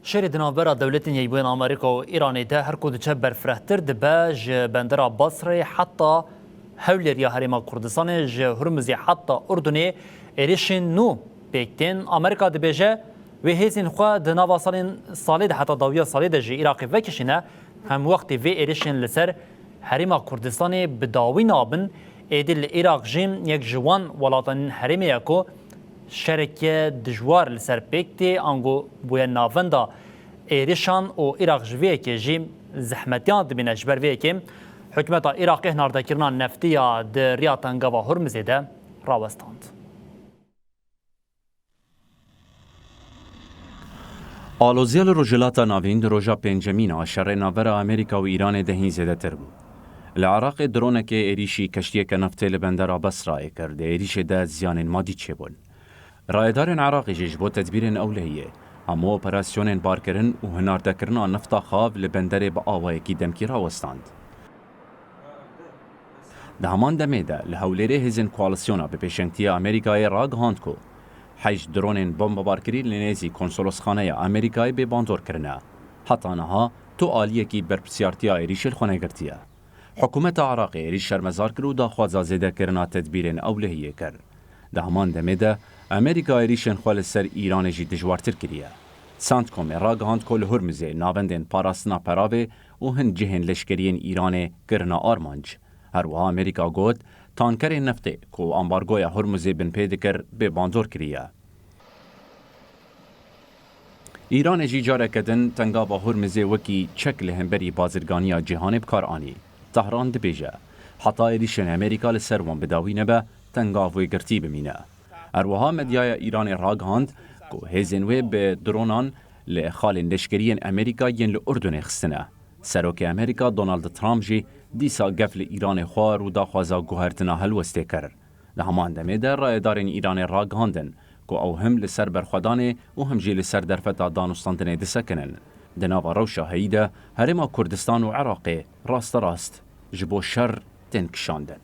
شری دنابرا دولتین یبوین آمریکا و ایرانی ده هر کود چه برفرهتر دباج بندرا بصري حتى هولر یا هریما کردستان هرمزی حتى اردنی êrişî نو بیکتین آمریکا دبیجه و هیزین خوا دناوا سالی ده حتی داویا سالی ده جی عراقی وکشینه هم وقتی و êrişîn لسر هریما کردستانی بداوی نابن ایدل عراق جیم یک جوان ولاتن هریمی یکو شرکه دجوار لسر بیکتی انگو بوی ناوندا ایرشان و عراق جویه که جیم زحمتیان دبینه جبر ویه که حکمت عراقی هنارده کرنان نفتیا ده ریاتنگا و هرمزی ده راوستاند. آلوزیال روجلاتا ناوین در روژا پنجمین شر ناور امریکا و ایران دهین زیده تر بود. العراق درونه که ایریشی کشتیه که نفته لبندر بسرایه کرده ایریش ده زیانین مادی چه بون. رایدارن عراقی جیش بو تدبیرن اولهیه اما اپراسیونن بارکرن و هناردکرنا نفتا خاو لبندر با آوائه کی دمکی راوستاند. ده همان دمه ده لحولیره هزین کوالسیونا به پیشنگتی امریکای راگ هاند کو 8 درونن بمب بارکری لنیزی کنسولوس خانه امریکای به باندور کرنه. حتی نها تو آلیه کی برپسیارتیا ایریش الخونه گرتیه. حکومت عراقی ایریش شرمزار کرو دا خوازا زیده کرنا تدبیرن اولهیه کر. ده همان دمه ده امریکا ایریشن خوال سر ایران جی دجوارتر کریه. سانت کوم راگ هاند کل هرمزه نابندن پاراسنا پراوه و هن جهن لشکرین ایران کرنا آرمانج. هر وها امریکا گود تانکر نفته کو امبارگویا هرمزه بن پیدکر به باندور کریه. ایران جی جاره کدن تنگا با هرمزه وکی چک لهمبری بازرگانیا جهان بکار آنی. تهران دبیجه. حتی ایریشن امریکا لسروان بداوی نبه تنگا وی گرتی بمینه. اروها مدیای ایران راگ هاند که هزینوی به درونان لخال لشکرین امریکا ین لأردن خستنه. سروک امریکا دونالد ترامپ جی دیسا گفل ایران خواه رو دا خوازا گوهرتنا هلوسته کرد. ده همان دمه در رایدارین ایران راگ هاندن که او هم لسر برخودانه و هم جی لسر درفتا دانستاندنه دسکنن. دناوا روشا هیده هرما کردستان و عراقی راست جبو شر تنکشاندن.